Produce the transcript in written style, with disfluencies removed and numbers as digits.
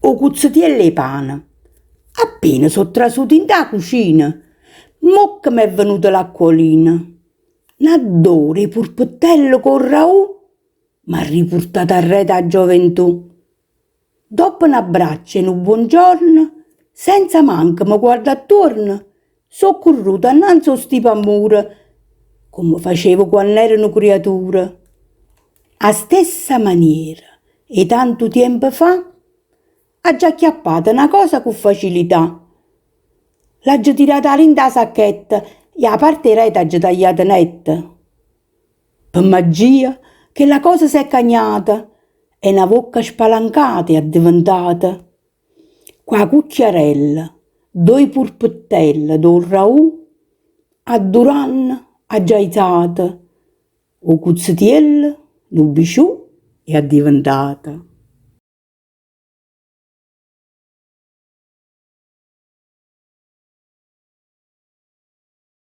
o cuzzatiello e pane. Appena sono trasuto in da cucina, mo che m'è venuta l'acquolina. N'adore i purpottello con raù, m'ha riportato a re da gioventù. Dopo un abbraccio e un buongiorno, senza manco mi guarda attorno, so corruta annanzi a sti pamure, come facevo quando ero una creatura. A stessa maniera, e tanto tempo fa, ha già acchiappata una cosa con facilità. L'ha già tirata in da sacchetta e a parte rete ha già tagliata netta. Per magia che la cosa si è cagnata e una bocca spalancata è diventata. Qua cucchiarella, due purpottelli d'un raù, a Duran ha già izata, o cuzzatiello, un bisciù è diventata.